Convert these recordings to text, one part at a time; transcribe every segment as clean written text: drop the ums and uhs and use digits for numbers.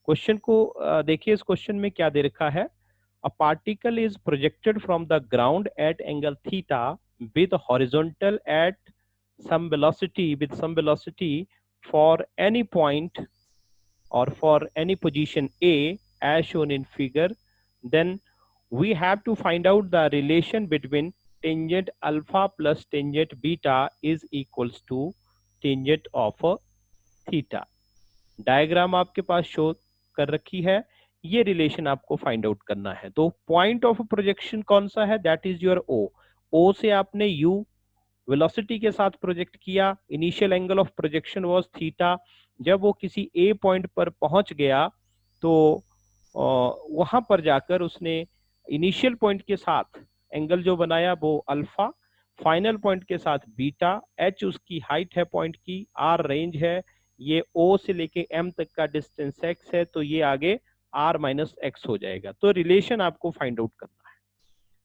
Question को देखिए, इस क्वेश्चन में क्या दे रखा है। A particle is projected from the ground at angle theta with horizontal at some velocity for any point or for any position A as shown in figure, then we have to find out the relation between tangent alpha plus tangent beta is equals to tangent of theta। Diagram आपके पास show कर रखी है, ये relation आपको find out करना है। तो point of projection कौन सा है, दैट इज योर ओ। ओ से आपने यू वेलोसिटी के साथ प्रोजेक्ट किया, initial angle of projection was theta. जब वो किसी ए पॉइंट पर पहुंच गया तो वहां पर जाकर उसने इनिशियल पॉइंट के साथ एंगल जो बनाया वो अल्फा, फाइनल पॉइंट के साथ बीटा, एच उसकी हाइट है पॉइंट की, आर रेंज है, ये ओ से लेके एम तक का डिस्टेंस एक्स है, तो ये आगे आर माइनस एक्स हो जाएगा। तो रिलेशन आपको फाइंड आउट करना है।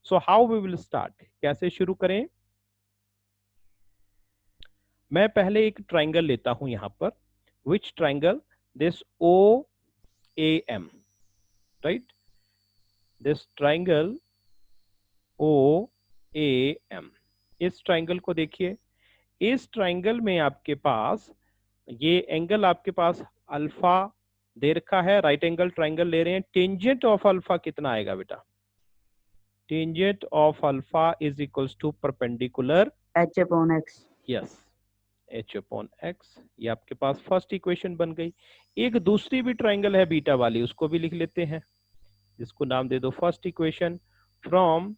So how we will start, कैसे शुरू करें। मैं पहले एक ट्राइंगल लेता हूं यहां पर, which triangle, this O A M, right, this triangle O A M. इस ट्राइंगल को देखिए, इस ट्राइंगल में आपके पास ये एंगल आपके पास अल्फा दे रखा है, राइट एंगल ट्राइंगल ले रहे हैं। टेंजेंट ऑफ अल्फा कितना आएगा बेटा, tangent of alpha is equals to perpendicular H upon X. Yes, H upon X. ये आपके पास फर्स्ट इक्वेशन बन गई। एक दूसरी भी ट्राइंगल है बीटा वाली, उसको भी लिख लेते हैं, जिसको नाम दे दो first equation. From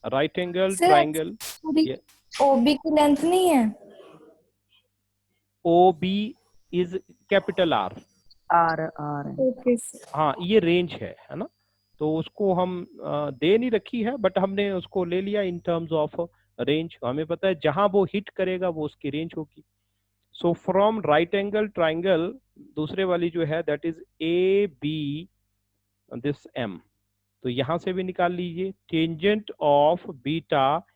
right angle triangle, OB की लेंथ नहीं है, O B is capital R, R R okay हाँ ये रेंज है ना। तो उसको हम दे नहीं रखी है, बट हमने उसको ले लिया इन टर्म्स ऑफ रेंज। हमें पता है जहां वो हिट करेगा वो उसकी रेंज होगी। So from right angle triangle, दूसरे वाली जो है that is A B this M, तो यहां से भी निकाल लीजिए। Tangent of beta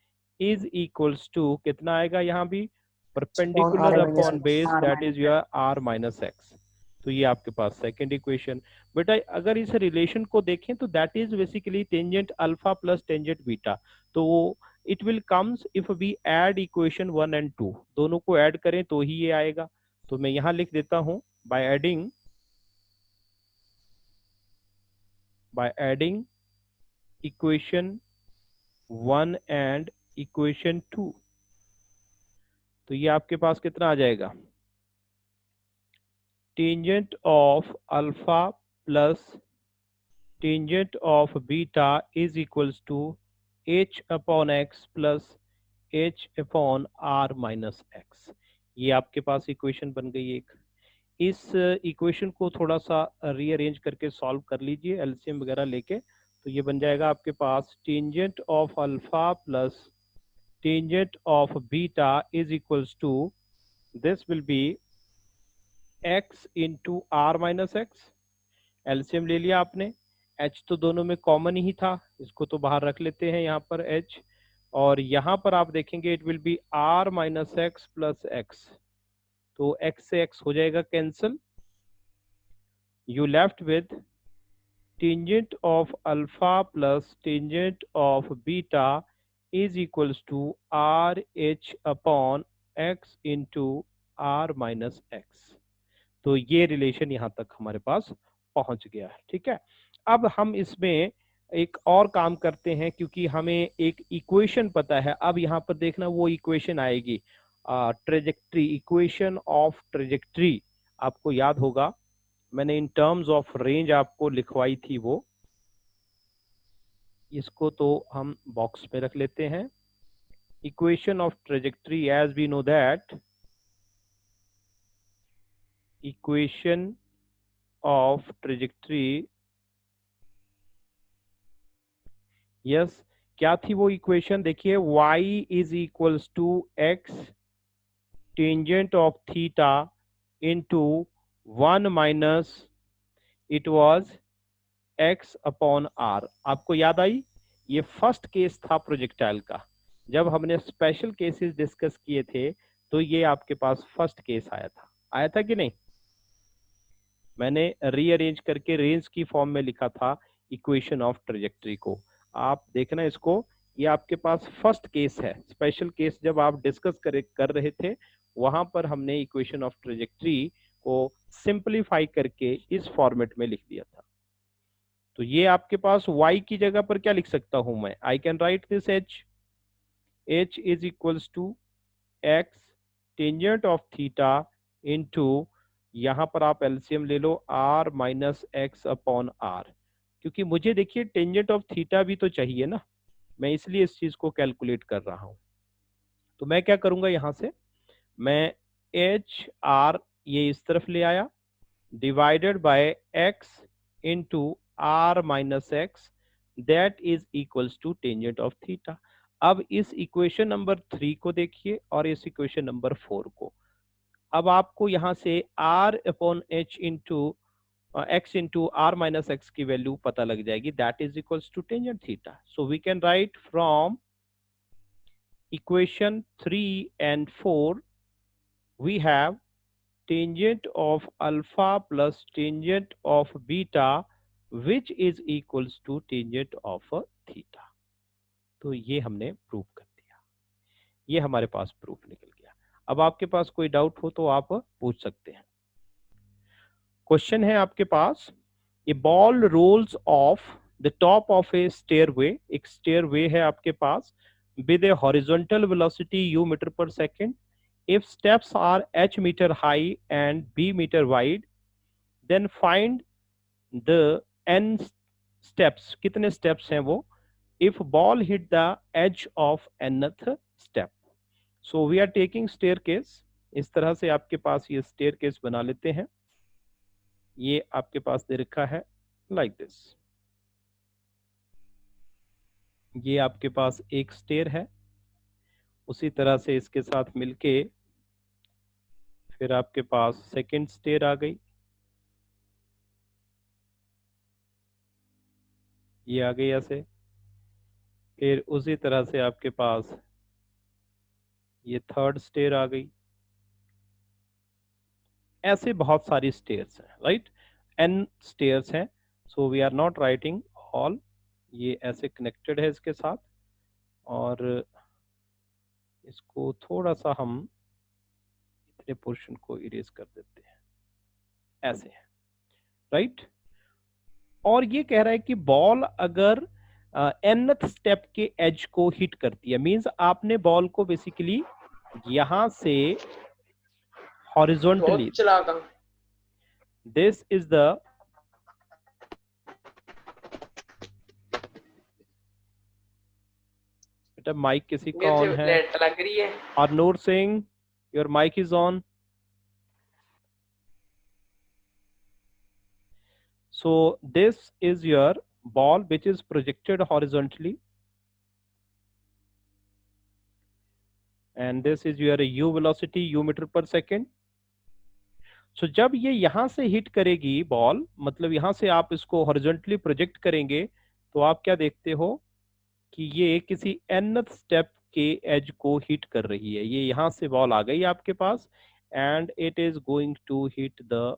is equals to कितना आएगा, यहाँ भी perpendicular upon base, that is your R minus X. तो ये आपके पास सेकेंड इक्वेशन। बेटा अगर इस रिलेशन को देखें तो that is basically tangent alpha plus tangent beta. तो it will comes if we add equation 1 and 2, दोनों को ऐड करें तो ही ये आएगा। तो मैं यहां लिख देता हूं, by adding equation 1 and equation 2, तो ये आपके पास कितना आ जाएगा, tangent of alpha plus tangent of beta is equals to H upon X plus H upon R minus X. ये आपके पास इक्वेशन बन गई एक। इस इक्वेशन को थोड़ा सा रीअरेंज करके सॉल्व कर लीजिए एलसीएम वगैरह लेके, तो ये बन जाएगा आपके पास tangent of alpha plus tangent of beta is equals to, this will be x into R minus x. LCM ले लिया आपने, h तो दोनों में कॉमन ही था, इसको तो बाहर रख लेते हैं यहाँ पर h, और यहाँ पर आप देखेंगे it will be r minus X plus X, तो x से x हो जाएगा cancel. You left with tangent of alpha plus tangent of beta is equals to R H upon X into R minus X. तो ये relation यहाँ तक हमारे पास पहुंच गया है, ठीक है। अब हम इसमें एक और काम करते हैं, क्योंकि हमें एक इक्वेशन पता है। अब यहाँ पर देखना वो इक्वेशन आएगी ट्रेजेक्ट्री, इक्वेशन ऑफ ट्रेजेक्ट्री। आपको याद होगा मैंने इन टर्म्स ऑफ रेंज आपको लिखवाई थी वो, इसको तो हम बॉक्स में रख लेते हैं। Equation of trajectory, as we know that equation of trajectory, yes, क्या थी वो इक्वेशन, देखिए y is equals to X tangent of theta into 1 minus it was x upon r। आपको याद आई, ये फर्स्ट केस था प्रोजेक्टाइल का। जब हमने स्पेशल केसेस डिस्कस किए थे तो ये आपके पास फर्स्ट केस आया था कि नहीं। मैंने रीअरेंज करके रेंज की फॉर्म में लिखा था इक्वेशन ऑफ ट्रेजेक्टरी को। आप देखना इसको, ये आपके पास फर्स्ट केस है, स्पेशल केस जब आप डिस्कस कर रहे थे वहां पर हमने इक्वेशन ऑफ ट्रेजेक्टरी को सिंपलीफाई करके इस फॉर्मेट में लिख दिया था। तो ये आपके पास y की जगह पर क्या लिख सकता हूं मैं, I can write this h is equals to x tangent of theta into, यहां पर आप एलसीएम ले लो r minus X upon r, क्योंकि मुझे देखिए टेंजेंट ऑफ थीटा भी तो चाहिए ना, मैं इसलिए इस चीज को कैलकुलेट कर रहा हूं। तो मैं क्या करूंगा, यहां से मैं एच आर ये इस तरफ ले आया, divided by X into R minus X, that is equals to tangent of theta. अब इस इक्वेशन नंबर 3 को देखिए और इस इक्वेशन नंबर 4 को। अब आपको यहां से R upon H into X into R minus X की वैल्यू पता लग जाएगी, that is equals to tangent theta. So we can write from equation 3 and 4, we have tangent of alpha plus tangent of beta which is equals to tangent of theta। तो ये हमने prove कर दिया, ये हमारे पास प्रूफ निकल गया। अब आपके पास कोई डाउट हो तो आप पूछ सकते हैं। क्वेश्चन है आपके पास, a ball rolls off the top of a stairway, एक स्टेयरवे है आपके पास with a horizontal velocity u meter per second. If steps are h meter high and b meter wide, then find the n steps, कितने steps हैं वो, if ball hit the edge of nth step। So we are taking staircase, इस तरह से आपके पास ये staircase बना लेते हैं। ये आपके पास दे रखा है like this, ये आपके पास एक स्टेयर है, उसी तरह से इसके साथ मिलके फिर आपके पास सेकंड स्टेयर आ गई, ये आ गई ऐसे, फिर उसी तरह से आपके पास ये थर्ड स्टेयर आ गई, ऐसे बहुत सारी स्टेयर्स हैं, राइट, n स्टेयर्स हैं। So we are not writing all, ये ऐसे कनेक्टेड है इसके साथ, और इसको थोड़ा सा हम इतने पोर्शन को इरेज कर देते हैं, ऐसे है, राइट। और ये कह रहा है कि बॉल अगर nth स्टेप के एज को हिट करती है, मींस आपने बॉल को बेसिकली यहां से हॉरिजॉन्टली, दिस इज द बेटा माइक किसी का ऑन है, लग रही है। Arnoor Singh your mic is on. So this is your ball which is projected horizontally, and this is your u velocity u meter per second। So जब ये यहां से हिट करेगी बॉल, मतलब यहां से आप इसको हॉरिजॉन्टली प्रोजेक्ट करेंगे, तो आप क्या देखते हो कि ये किसी nth स्टेप के एज को हिट कर रही है। ये यहां से बॉल आ गई आपके पास and it is going to hit the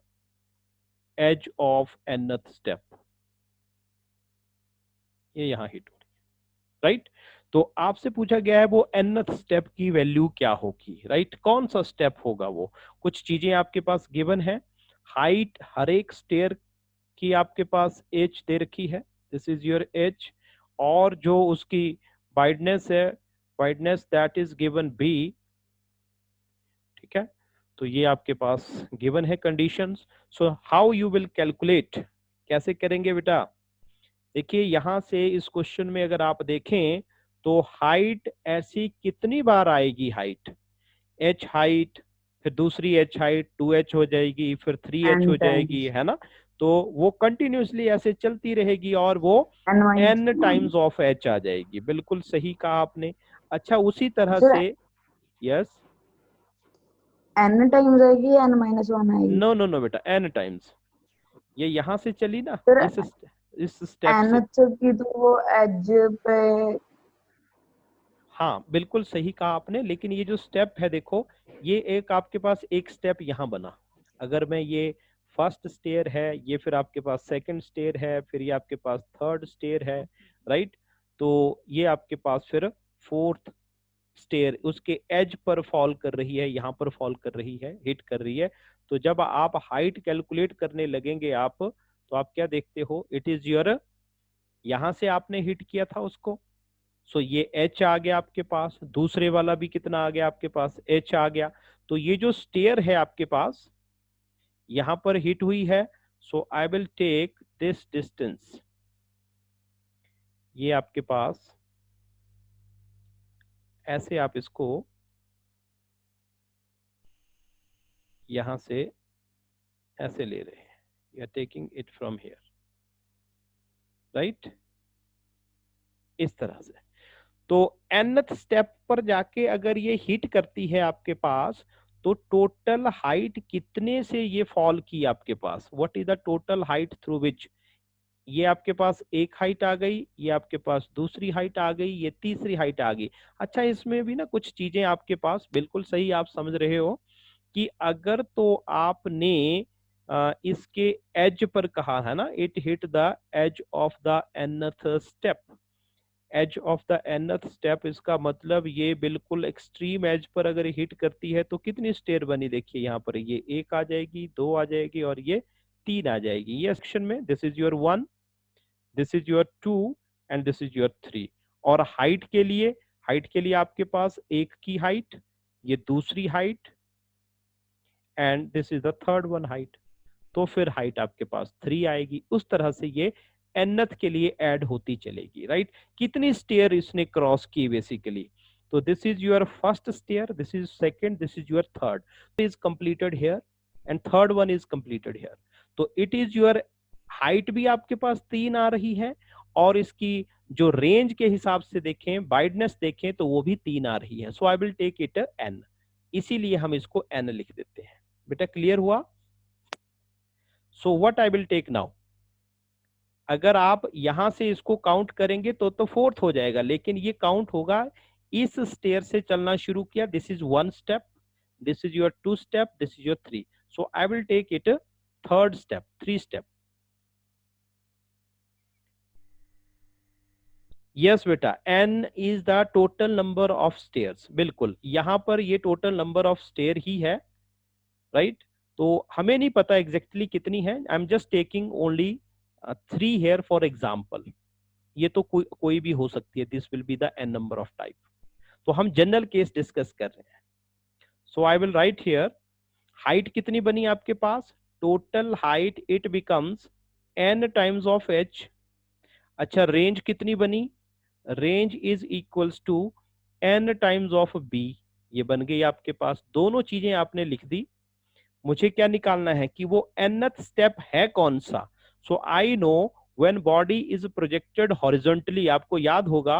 edge of nth step, ये यहां हिट हो रही है, राइट। तो आपसे पूछा गया है वो nth स्टेप की वैल्यू क्या होगी, राइट, कौन सा स्टेप होगा वो। कुछ चीजें आपके पास गिवन है, हाइट हर एक स्टेयर की आपके पास h दे रखी है, दिस इज योर h, और जो उसकी वाइडनेस है, wideness that is given b, ठीक है। तो ये आपके पास गिवन है conditions. So how you will calculate, कैसे करेंगे बेटा, देखिए यहां से इस क्वेश्चन में अगर आप देखें तो हाइट ऐसी कितनी बार आएगी, हाइट h हाइट, फिर दूसरी h हाइट 2h हो जाएगी, फिर 3h हो जाएगी, है ना। तो वो कंटिन्यूसली ऐसे चलती रहेगी और वो n टाइम्स ऑफ h आ जाएगी, बिल्कुल सही कहा आपने। अच्छा उसी तरह से यस, n टाइम्स आएगी या n-1 आएगी? नो नो नो बेटा n टाइम्स, ये यहाँ से चली ना, फिर इस स्टेप से, n की तो वो एज पे, हाँ बिल्कुल सही कहा आपने। लेकिन ये जो स्टेप है देखो, ये एक आपके पास एक स्टेप यहाँ बना, अगर मैं ये फर्स्ट स्टेयर है, ये फिर आपके पास सेकंड स्टेयर है, फिर ये आपके पास थर्ड स्टेयर है, राइट। तो ये आपके पास फिर फोर्थ स्टेयर उसके एज पर फॉल कर रही है, यहाँ पर फॉल कर रही है, हिट कर रही है। तो जब आप हाइट कैलकुलेट करने लगेंगे आप, तो आप क्या देखते हो, इट इज योर, यहां से आपने हिट किया था उसको, सो ये एच आ गया आपके पास, दूसरे वाला भी कितना आ गया आपके पास, एच आ गया। तो ये जो स्टेयर है आपके पास यहां पर हिट हुई है, so I will take this distance, ये आपके पास ऐसे आप इसको यहां से ऐसे ले रहे हैं, you are taking it from here, right, इस तरह से। तो nth स्टेप पर जाके अगर ये हिट करती है आपके पास, तो टोटल हाइट कितने से ये फॉल की आपके पास, what is the total height through which, ये आपके पास एक हाइट आ गई, ये आपके पास दूसरी हाइट आ गई, ये तीसरी हाइट आ गई। अच्छा, इसमें भी ना कुछ चीजें आपके पास बिल्कुल सही आप समझ रहे हो कि अगर तो आपने इसके एज पर कहा है ना, it hit the edge of the nth step, edge of the nth step, इसका मतलब ये बिल्कुल एक्सट्रीम एज पर अगर हिट करती है तो कितनी स्टेयर बनी, देखिए यहाँ पर ये एक आ जाएगी, दो आ जाएगी और ये तीन आ जाएगी। ये सेक्शन में this is your one, this is your two and this is your three. और हाइट के लिए आपके पास एक की हाइट, ये दूसरी height and this is the third one height, तो फिर हाइट आपके पास थ्री आएगी। उस तरह से ये nth के लिए ऐड होती चलेगी, राइट। कितनी स्टेयर इसने क्रॉस की बेसिकली, तो this is your first stair, this is second, this is your third is completed here and third one is completed here. तो इट इज योर हाइट भी आपके पास तीन आ रही है और इसकी जो रेंज के हिसाब से देखें, वाइडनेस देखें, तो वो भी तीन आ रही है। So I will take it n, इसीलिए हम इसको n लिख देते हैं। बेटा क्लियर हुआ? So what I will take now, अगर आप यहां से इसको काउंट करेंगे तो फोर्थ हो जाएगा, लेकिन ये काउंट होगा इस स्टेयर से चलना शुरू किया, this is one step, this is your two step, this is your three, so I will take it third step, three step. Yes बेटा, n is the total number of stairs, बिल्कुल यहां पर ये total number of stair ही है, right. तो हमें नहीं पता एग्जैक्टली कितनी है, I am just taking only three here for example, ये तो कोई भी हो सकती है, this will be the n number of type. तो हम जनरल केस डिस्कस कर रहे हैं। So I will write here, height कितनी बनी आपके पास, total height it becomes n times of h। अच्छा, रेंज कितनी बनी, range is equals to n times of b, ये बन गई आपके पास, दोनों चीजें आपने लिख दी। मुझे क्या निकालना है कि वो nth स्टेप है कौन सा। So I know when body is projected horizontally, आपको याद होगा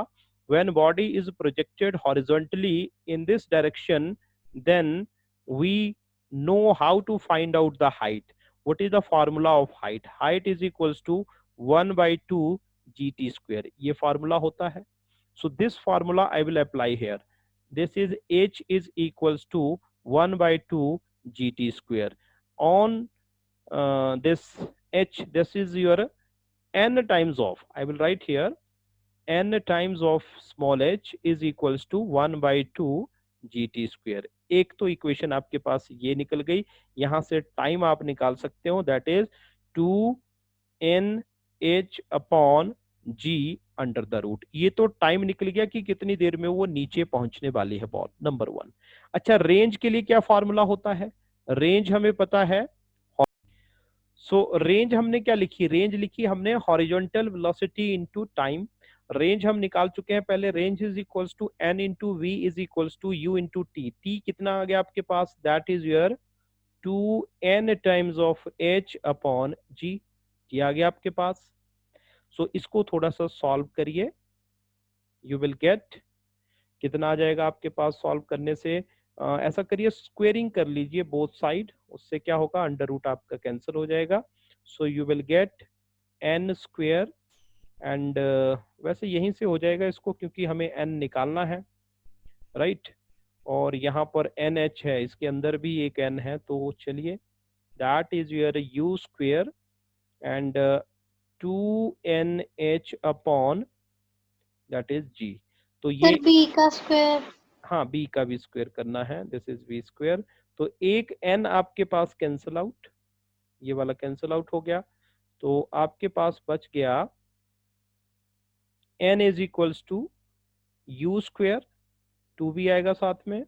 when body is projected horizontally in this direction, then we know how to find out the height. What is the formula of height, height is equals to 1/2 gt square, ये formula होता है। So this formula I will apply here, this is h is equals to 1/2 gt square on this h, this is your n times of, I will write here n times of small h is equals to 1/2 gt square। एक तो equation आपके पास ये निकल गई, यहां से time आप निकाल सकते हो, that is 2n h upon g under the root. ये तो टाइम निकल गया कि कितनी देर में वो नीचे पहुंचने वाली है बॉल, नंबर वन। अच्छा, रेंज के लिए क्या फॉर्मूला होता है, रेंज हमें पता है। सो रेंज हमने क्या लिखी, रेंज लिखी हमने horizontal velocity into time. Range हम निकाल चुके हैं पहले, range is equals to n into v is equals to u into t. T कितना आ गया आपके पास, that is your 2n times of h upon g, ये आ गया आपके पास। सो इसको थोड़ा सा सॉल्व करिए, यू विल गेट, कितना आ जाएगा आपके पास सॉल्व करने से, ऐसा करिए स्क्वेयरिंग कर लीजिए बोथ साइड, उससे क्या होगा अंडर रूट आपका कैंसिल हो जाएगा। So you will get n square and वैसे यहीं से हो जाएगा इसको, क्योंकि हमें n निकालना है, राइट। और यहाँ पर NH है, इसके अंदर भी एक n है, तो चलिए that is your u square and 2nh upon that is g. तो सर ये बी का स्क्वायर, हाँ b का भी स्क्वायर करना है, दिस इज v स्क्वायर। तो एक n आपके पास कैंसल आउट, ये वाला कैंसल आउट हो गया, तो आपके पास बच गया n is equals to u square, 2 भी आएगा साथ में,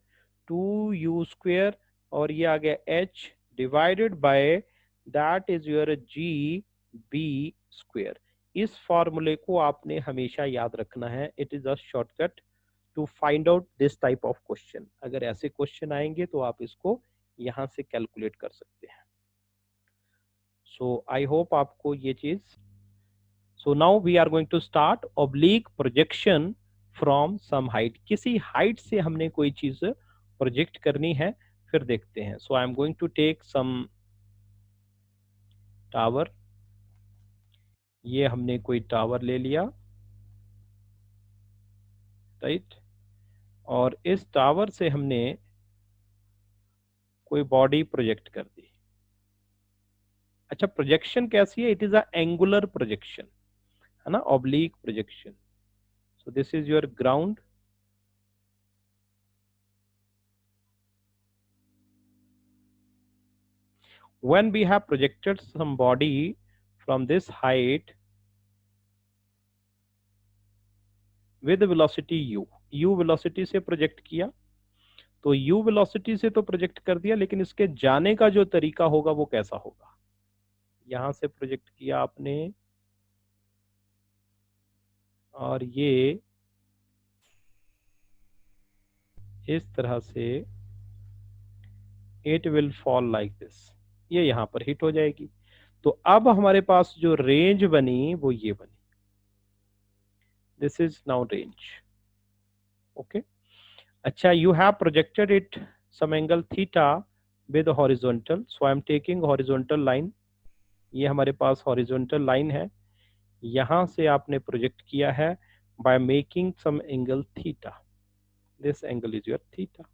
2u स्क्वायर और ये आ गया h divided by that is your G B square. इस फॉर्मूले को आपने हमेशा याद रखना है, it is a shortcut to find out this type of question. अगर ऐसे क्वेश्चन आएंगे तो आप इसको यहां से कैलकुलेट कर सकते हैं। सो आई होप आपको ये चीज। So now we are going to start oblique projection from some height. किसी हाइट से हमने कोई चीज प्रोजेक्ट करनी है, फिर देखते हैं। So I am going to take some tower, ये हमने कोई टावर ले लिया, राइट, और इस टावर से हमने कोई बॉडी प्रोजेक्ट कर दी। अच्छा, प्रोजेक्शन कैसी है? It is a angular projection, है ना, oblique projection. So this is your ground, when we have projected some body from this height with velocity u velocity से प्रोजेक्ट किया, तो u velocity से तो प्रोजेक्ट कर दिया, लेकिन इसके जाने का जो तरीका होगा वो कैसा होगा? यहां से प्रोजेक्ट किया आपने और ये इस तरह से it will fall like this, ये यहां पर हिट हो जाएगी। तो अब हमारे पास जो रेंज बनी वो ये बनी, this is now range, okay. अच्छा, you have projected it some angle theta with horizontal, so I am taking horizontal line, ये हमारे पास horizontal line है, यहां से आपने प्रोजेक्ट किया है by making some angle theta, this angle is your theta।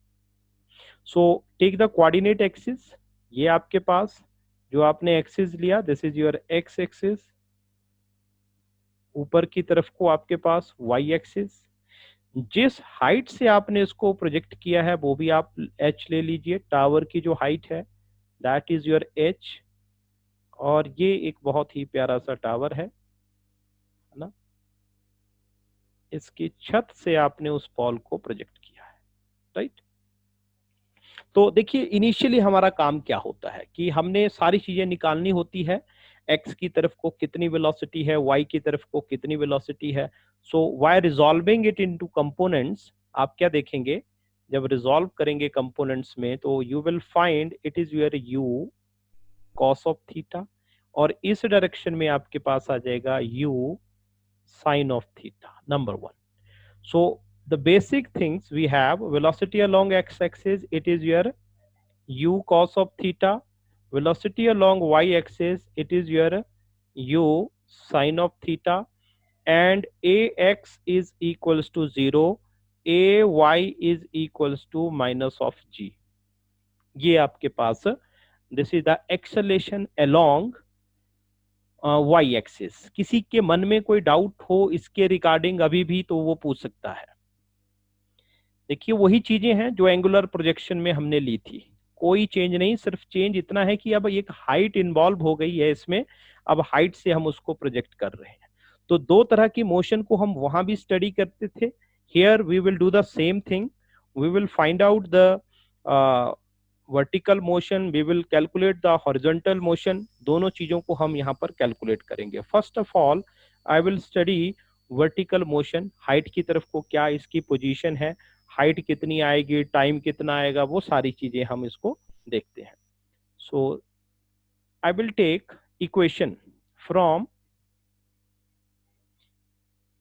so take the coordinate axis, ये आपके पास जो आपने एक्सिस लिया, this is your x axis, ऊपर की तरफ को आपके पास वाई एक्सिस, जिस हाइट से आपने इसको प्रोजेक्ट किया है वो भी आप h ले लीजिए, टावर की जो हाइट है दैट इज योर h, और ये एक बहुत ही प्यारा सा टावर है ना, इसकी छत से आपने उस पॉल को प्रोजेक्ट किया है, राइट। तो देखिए इनिशियली हमारा काम क्या होता है कि हमने सारी चीजें निकालनी होती है, x की तरफ को कितनी वेलोसिटी है, y की तरफ को कितनी वेलोसिटी है। So why resolving it into components, आप क्या देखेंगे जब रिजॉल्व करेंगे कंपोनेंट्स में, तो you will find it is your u cos of theta, और इस डायरेक्शन में आपके पास आ जाएगा u sin of theta, number one. So the basic things we have, velocity along x-axis, it is your u cos of theta, velocity along y-axis, it is your u sin of theta, and ax is equals to 0, ay is equals to minus of g, ये आपके पास this is the acceleration along y axis. किसी के मन में कोई doubt हो इसके रिगार्डिंग अभी भी तो वो पूछ सकता है। देखिए वही चीजें हैं जो एंगुलर प्रोजेक्शन में हमने ली थी, कोई चेंज नहीं, सिर्फ चेंज इतना है कि अब एक हाइट इन्वॉल्व हो गई है इसमें, अब हाइट से हम उसको प्रोजेक्ट कर रहे हैं। तो दो तरह की मोशन को हम वहां भी स्टडी करते थे, here we will do the same thing, we will find out the vertical motion, we will calculate the horizontal motion, दोनों चीजों को हम यहाँ पर कैलकुलेट करेंगे। First of all I will study vertical motion, height की तरफ को क्या इसकी पोजीशन है, हाइट कितनी आएगी, टाइम कितना आएगा, वो सारी चीजें हम इसको देखते हैं। So I will take equation from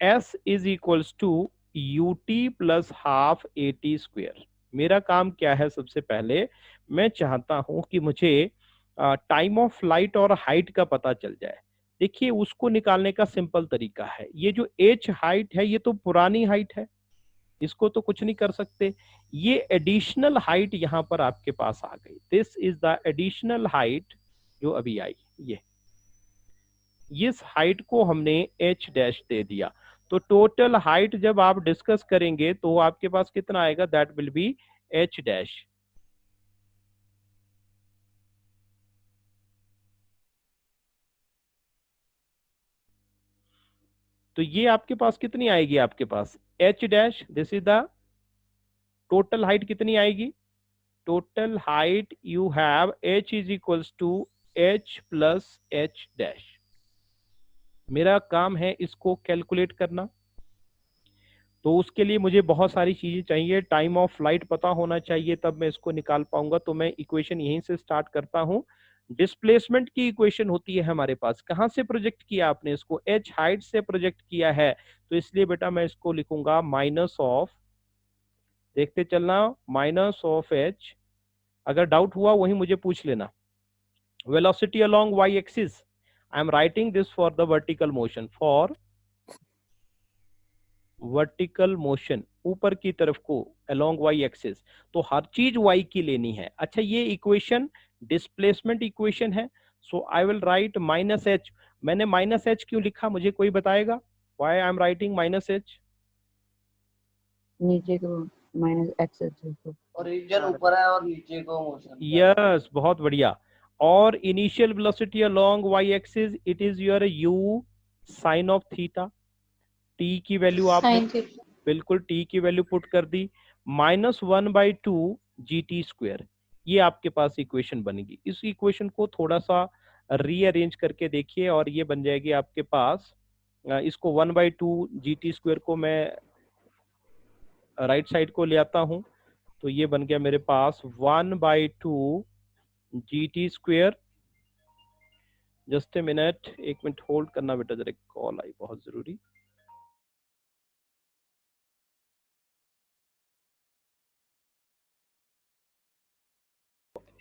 s is equals to ut plus half at square. मेरा काम क्या है, सबसे पहले मैं चाहता हूं कि मुझे टाइम ऑफ फ्लाइट और हाइट का पता चल जाए। देखिए उसको निकालने का सिंपल तरीका है, ये जो h हाइट है ये तो पुरानी हाइट है, इसको तो कुछ नहीं कर सकते, ये एडिशनल हाइट यहां पर आपके पास आ गई, this is the additional height जो अभी आई, ये इस हाइट को हमने h डैश दे दिया। तो टोटल हाइट जब आप डिस्कस करेंगे तो आपके पास कितना आएगा, that will be h dash. तो ये आपके पास कितनी आएगी, आपके पास h dash, this is the total height कितनी आएगी, total height you have h is equals to h plus h dash. मेरा काम है इसको कैलकुलेट करना, तो उसके लिए मुझे बहुत सारी चीजें चाहिए, टाइम ऑफ फ्लाइट पता होना चाहिए, तब मैं इसको निकाल पाऊंगा। तो मैं इक्वेशन यहीं से स्टार्ट करता हूं। डिस्प्लेसमेंट की इक्वेशन होती है हमारे पास, कहां से प्रोजेक्ट किया आपने इसको, h हाइट से प्रोजेक्ट किया है, तो इसलिए बेटा मैं इसको लिखूंगा माइनस ऑफ, देखते चलना, माइनस ऑफ h। अगर डाउट हुआ वही मुझे पूछ लेना। Velocity along y axis, I am writing this for the vertical motion, for vertical motion, ऊपर की तरफ को अलोंग y एक्सिस, तो हर चीज y की लेनी है। अच्छा, ये इक्वेशन डिस्प्लेसमेंट इक्वेशन है, so I will write minus h. मैंने माइनस एच क्यों लिखा, मुझे कोई बताएगा, why I am writing minus h? नीचे को माइनस एक्स है, ओरिजिन ऊपर है और नीचे को मोशन। यस, बहुत बढ़िया। और initial velocity along y axis, it is your u sine of theta. t की वैल्यू आपने बिल्कुल t की वैल्यू पुट कर दी, -1/2 gt स्क्वायर। ये आपके पास इक्वेशन बनेगी। इस इक्वेशन को थोड़ा सा रीअरेंज करके देखिए और ये बन जाएगी आपके पास, इसको 1/2 gt स्क्वायर को मैं राइट साइड को ले आता हूं, तो ये बन गया मेरे पास 1/2 gt square. Just a minute, एक मिनट होल्ड करना बेटा, जरा कॉल आई बहुत जरूरी।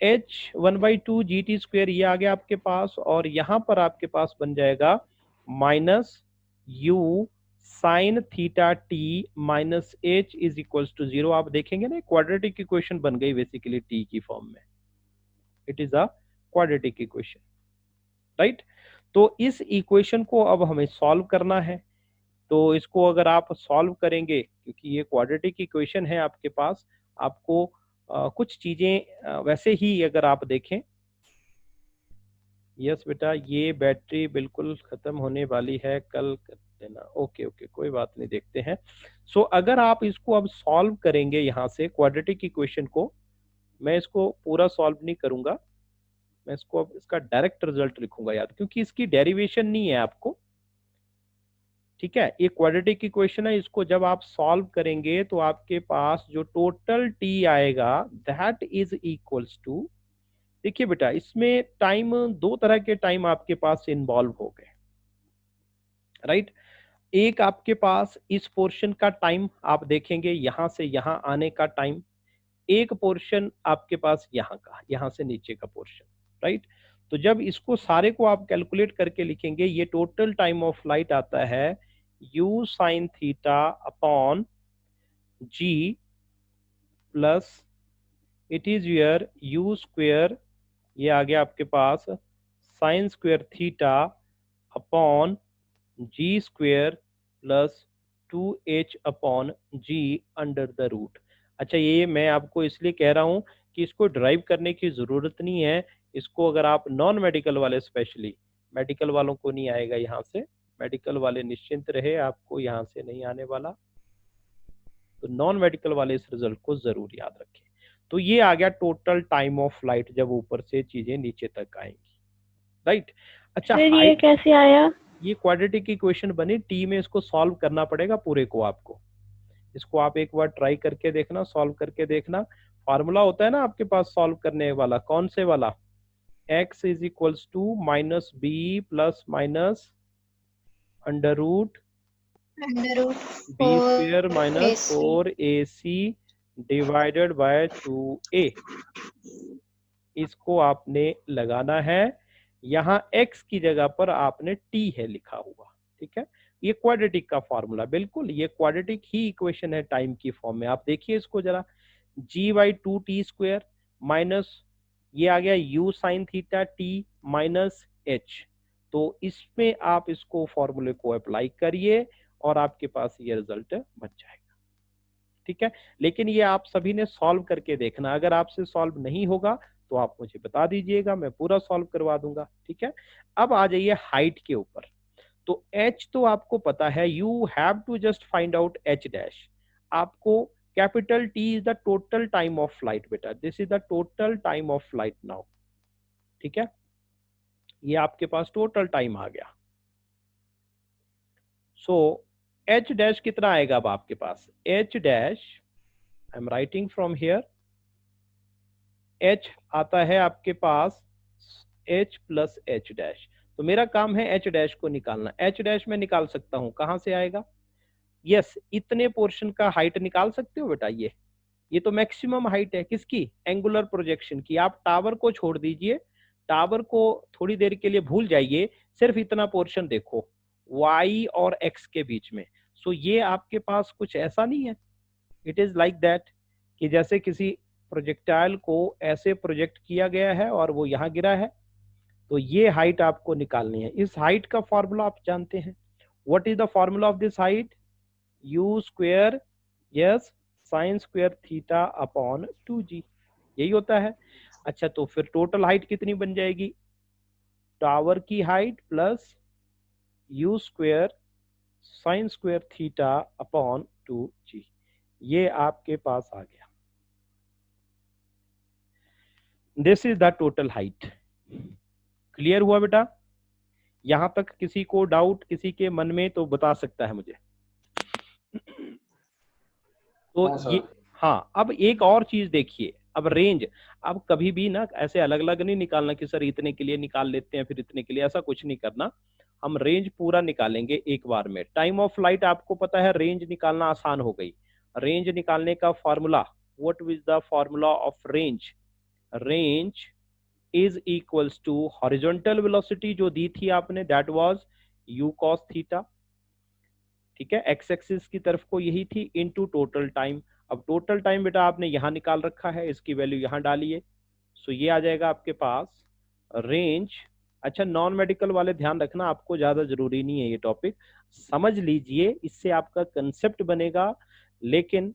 h 1/2 gt स्क्वायर ये आ गया आपके पास, और यहां पर आपके पास बन जाएगा minus u sine theta t minus h is equals to 0। आप देखेंगे ना, क्वाड्रेटिक इक्वेशन बन गई बेसिकली t की फॉर्म में, it is a quadratic equation, right. तो इस इक्वेशन को अब हमें सॉल्व करना है। तो इसको अगर आप सॉल्व करेंगे, क्योंकि ये क्वाड्रेटिक इक्वेशन है आपके पास, आपको कुछ चीजें वैसे ही अगर आप देखें, यस बेटा ये बैटरी बिल्कुल खत्म होने वाली है, कल कर देना, ओके ओके कोई बात नहीं, देखते हैं। सो अगर आप इसको अब सॉल्व करेंगे यहाँ से क्वाड्रेटिक इक्वेशन को, मैं इसको पूरा सॉल्व नहीं करूंगा, मैं इसको अब इसका डायरेक्ट रिजल्ट लिखूंगा याद, क्योंकि इसकी डेरिवेशन नहीं है आपको, ठीक है। ये क्वाड्रेटिक इक्वेशन है, इसको जब आप सॉल्व करेंगे तो आपके पास जो टोटल टी आएगा दैट इज इक्वल्स टू, देखिए बेटा इसमें टाइम, दो तरह के टाइम आपके पास इन्वॉल्व हो गए, राइट। एक आपके पास इस पोर्शन का टाइम आप देखेंगे, यहां से यहां आने का टाइम, एक पोर्शन आपके पास यहाँ का, यहां से नीचे का पोर्शन, राइट। तो जब इसको सारे को आप कैलकुलेट करके लिखेंगे, ये टोटल टाइम ऑफ फ्लाइट आता है u sine theta upon g plus it is your u square, ये आ गया आपके पास sine square theta upon g square plus 2h upon ji under the root. अच्छा, ये मैं आपको इसलिए कह रहा हूं कि इसको ड्राइव करने की जरूरत नहीं है, इसको अगर आप नॉन मेडिकल वाले, स्पेशली मेडिकल वालों को नहीं आएगा यहाँ से, मेडिकल वाले निश्चिंत रहे, आपको यहाँ से नहीं आने वाला, तो नॉन मेडिकल वाले इस रिजल्ट को जरूर याद रखें। तो ये आ गया टोटल टाइम ऑफ फ्लाइट जब ऊपर से चीजें नीचे तक आएंगी, राइट। अच्छा, फिर ये कैसे आया? ये क्वाड्रेटिक इक्वेशन बनी, टी में इसको सॉल्व करना पड़ेगा पूरे को आपको, इसको आप एक बार ट्राई करके देखना, सॉल्व करके देखना। फार्मूला होता है ना आपके पास सॉल्व करने वाला, कौन से वाला, x is equals to minus B plus minus under root B square minus 4ac divided by 2a। इसको आपने लगाना है, यहाँ x की जगह पर आपने t है लिखा हुआ, ठीक है। ये क्वाड्रेटिक का फॉर्मूला, बिल्कुल ये क्वाड्रेटिक ही इक्वेशन है टाइम की फॉर्म में। आप देखिए इसको जरा, g/2t स्क्वेयर माइनस ये आ गया u sine theta t minus H. तो इसमें आप इसको फॉर्मूले को अप्लाई करिए और आपके पास ये रिजल्ट बन जाएगा। ठीक है, लेकिन ये आप सभी ने सॉल्व करके देखना, अगर आपसे सॉल्व नहीं होगा तो आप मुझे बता दीजिएगा, मैं पूरा सॉल्व करवा दूंगा। ठीक है, अब आ जाइए हाइट के ऊपर। तो h तो आपको पता है, you have to just find out h dash. आपको capital T is the total time of flight बेटा, this is the total time of flight now. ठीक है, ये आपके पास टोटल टाइम आ गया। सो h डैश कितना आएगा अब आपके पास, h dash I am writing from here, h आता है आपके पास h प्लस h डैश। तो मेरा काम है h डैश को निकालना। h डैश मैं निकाल सकता हूं, कहां से आएगा, यस इतने पोर्शन का हाइट निकाल सकते हो बेटा। ये तो मैक्सिमम हाइट है किसकी, एंगुलर प्रोजेक्शन की। आप टावर को छोड़ दीजिए, टावर को थोड़ी देर के लिए भूल जाइए, सिर्फ इतना पोर्शन देखो y और x के बीच में। सो ये आपके पास कुछ ऐसा नहीं है, इट इज लाइक दैट कि जैसे किसी प्रोजेक्टाइल को ऐसे प्रोजेक्ट किया गया है और वो यहाँ गिरा है। तो ये हाइट आपको निकालनी है। इस हाइट का फॉर्मूला आप जानते हैं, what is the formula of this height, u square, yes sign square theta upon 2g, यही होता है। अच्छा, तो फिर टोटल हाइट कितनी बन जाएगी, टावर की height plus u square sine square theta upon 2g, ये आपके पास आ गया। This is the total height. Clear हुआ बेटा, यहां तक किसी को डाउट किसी के मन में तो बता सकता है मुझे। तो हाँ, ये हाँ, अब एक और चीज देखिए, अब रेंज, अब कभी भी ना ऐसे अलग अलग नहीं निकालना कि सर इतने के लिए निकाल लेते हैं फिर इतने के लिए, ऐसा कुछ नहीं करना। हम रेंज पूरा निकालेंगे एक बार में। टाइम ऑफ फ्लाइट आपको पता है, रेंज निकालना आसान हो गई। रेंज निकालने का formula, what is the formula of range, range is equals to horizontal velocity जो दी थी आपने, that was u cos theta. ठीक है, एक्स एक्सिस की तरफ को यही थी, इनटू टोटल टाइम। अब टोटल टाइम बेटा आपने यहां निकाल रखा है, इसकी वैल्यू यहां डालिए। सो ये आ जाएगा आपके पास रेंज। अच्छा, नॉन मेडिकल वाले ध्यान रखना, आपको ज्यादा जरूरी नहीं है ये टॉपिक, समझ लीजिए, इससे आपका कंसेप्ट बनेगा। लेकिन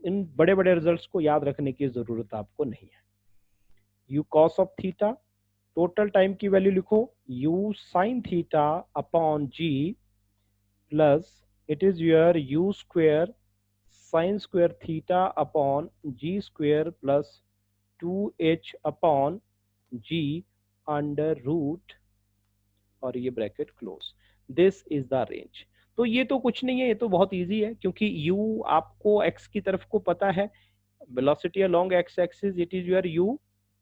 इन बड़े बड़े रिजल्ट्स को याद रखने की जरूरत आपको नहीं है। U cos of theta, total time की वैल्यू लिखो U sine theta upon G, plus it is your u square sine square theta upon g square plus 2h upon g under root, और ये bracket close. This is the range. तो ये तो कुछ नहीं है, ये तो बहुत इजी है, क्योंकि u आपको x की तरफ को पता है, velocity along x axis it is your u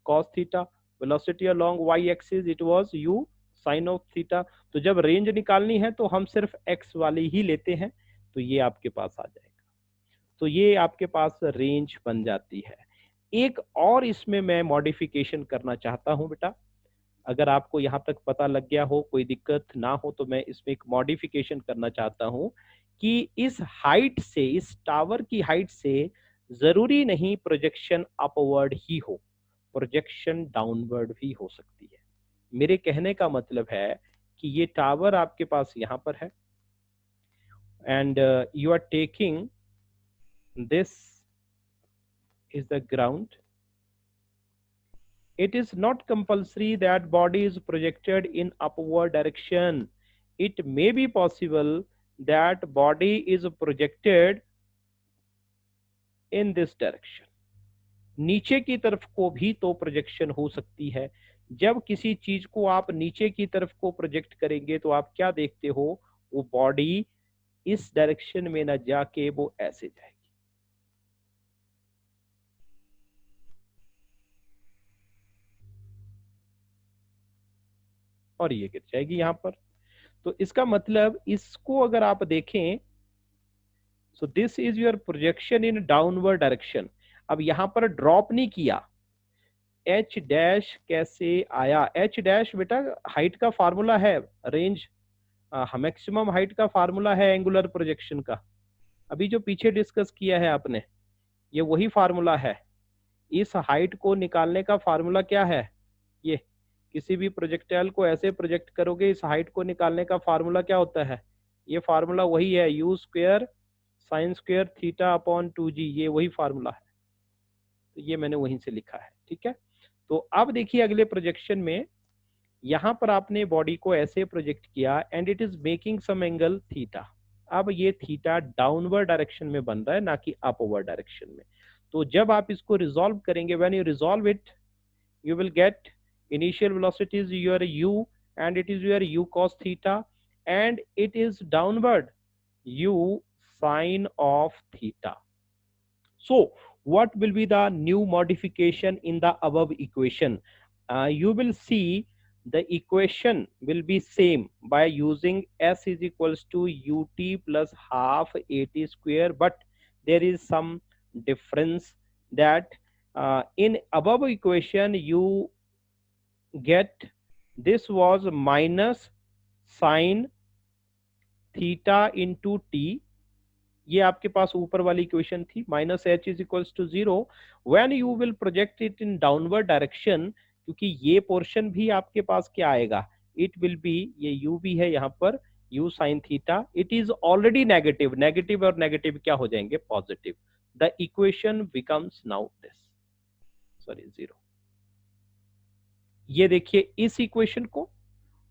cos theta, velocity along y axis it was u sin of theta। तो जब रेंज निकालनी है तो हम सिर्फ x वाली ही लेते हैं, तो ये आपके पास आ जाएगा। तो ये आपके पास रेंज बन जाती है। एक और इसमें मैं मॉडिफिकेशन करना चाहता हूं बेटा, अगर आपको यहाँ तक पता लग गया हो, कोई दिक्कत ना हो, तो मैं इसमें एक मॉडिफिकेशन करना चाहता हूँ कि इस हाइट से, इस टावर की हाइट से जरूरी नहीं प्रोजेक्शन अपवर्ड ही हो, प्रोजेक्शन डाउनवर्ड भी हो सकती है। मेरे कहने का मतलब है कि ये टावर आपके पास यहाँ पर है, and you are taking this is the ground. It is not compulsory that body is projected in upward direction. It may be possible that body is projected in this direction. नीचे की तरफ को भी तो प्रोजेक्शन हो सकती है। जब किसी चीज को आप नीचे की तरफ को प्रोजेक्ट करेंगे तो आप क्या देखते हो, वो बॉडी इस डायरेक्शन में न जाके वो ऐसे जाएगी, और ये गिर जाएगी यहां पर। तो इसका मतलब इसको अगर आप देखें, so this is your projection in downward direction. अब यहां पर ड्रॉप नहीं किया, एच डैश कैसे आया, एच डैश बेटा हाइट का फार्मूला है, रेंज मैक्सिमम हाइट का फार्मूला है एंगुलर प्रोजेक्शन का, अभी जो पीछे डिस्कस किया है आपने, ये वही फार्मूला है। इस हाइट को निकालने का फार्मूला क्या है, ये किसी भी प्रोजेक्टाइल को ऐसे प्रोजेक्ट करोगे, इस हाइट को निकालने का फार्मूला क्या होता है, ये फार्मूला वही है, you square sine square theta upon 2g, ये वही फार्मूला है। तो ये मैंने वहीं से लिखा है, ठीक है। तो अब देखिए अगले प्रोजेक्शन में, यहां पर आपने बॉडी को ऐसे प्रोजेक्ट किया and it is making some angle theta. अब ये थीटा डाउनवर्ड डायरेक्शन में बन रहा है, ना कि अपवर्ड डायरेक्शन में। तो जब आप इसको रिजॉल्व करेंगे, when you resolve it, you will get initial velocity is your u and it is your u cos theta and it is downward u sine of theta. So what will be the new modification in the above equation? You will see the equation will be same by using s is equals to ut plus half at square, but there is some difference that in above equation you get this was minus sine theta into t, ये आपके पास ऊपर वाली equation थी, minus H is equals to 0 when you will project it in downward direction, क्योंकि ये portion भी आपके पास क्या आएगा, इट विल बी, ये u भी है यहाँ पर, u sin theta, it is already negative, negative और नेगेटिव क्या हो जाएंगे, positive. The equation becomes now this, sorry 0। ये देखिए इस इक्वेशन को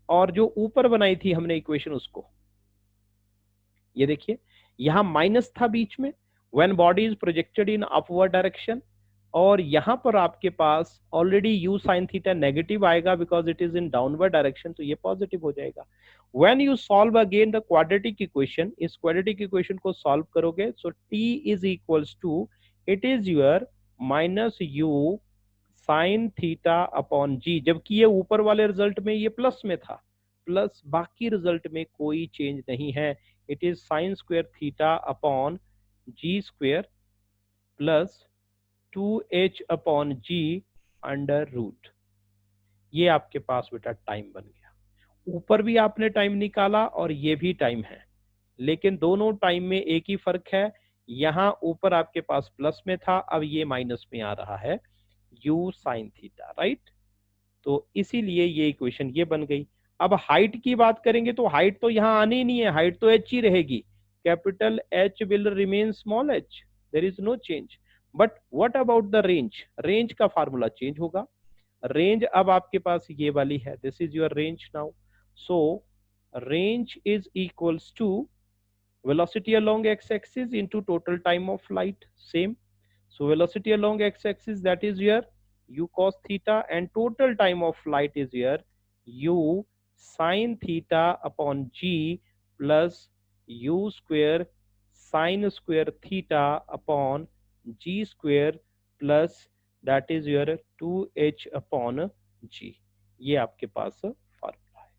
और जो ऊपर बनाई थी हमने इक्वेशन उसको, ये देखिए यहां माइनस था बीच में, when body is projected in upward direction, और यहां पर आपके पास already u sin theta negative आएगा because it is in downward direction, तो ये पॉजिटिव हो जाएगा। When you solve again the quadratic equation, इस क्वाड्रेटिक इक्वेशन को सॉल्व करोगे, so t is equals to, it is your minus u sin theta upon g, जबकि ये ऊपर वाले रिजल्ट में ये प्लस में था, प्लस बाकी रिजल्ट में कोई चेंज नहीं है, it is sine square theta upon G square plus 2h upon ji under root. ये आपके पास बेटा टाइम बन गया, ऊपर भी आपने टाइम निकाला और ये भी टाइम है, लेकिन दोनों टाइम में एक ही फर्क है, यहां ऊपर आपके पास प्लस में था, अब ये माइनस में आ रहा है u sin थीटा, राइट। तो इसीलिए ये इक्वेशन ये बन गई। अब हाइट की बात करेंगे तो हाइट तो यहां आनी ही नहीं है, हाइट तो h ही रहेगी, capital H will remain small h, there is no change. But what about the range, range का फार्मूला चेंज होगा, रेंज अब आपके पास ये वाली है, this is your range now. So range is equals to velocity along x-axis into total time of light, same. So velocity along x-axis, that is your u cos theta, and total time of light is your u sin theta upon g plus u square sin square theta upon g square plus that is your 2h upon g। ये आपके पास formula है,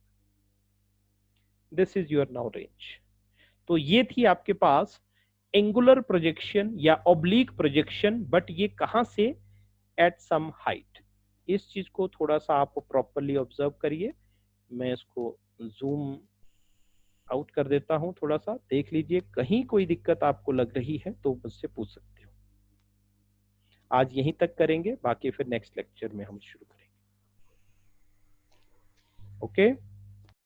this is your now range. तो ये थी आपके पास angular projection या oblique projection, but ये कहां से, एट सम हाइट। इस चीज को थोड़ा सा आप प्रॉपरली ऑब्जर्व करिए, मैं इसको जूम आउट कर देता हूं, थोड़ा सा देख लीजिए, कहीं कोई दिक्कत आपको लग रही है तो मुझसे पूछ सकते हो। आज यहीं तक करेंगे, बाकी फिर नेक्स्ट लेक्चर में हम शुरू करेंगे, ओके।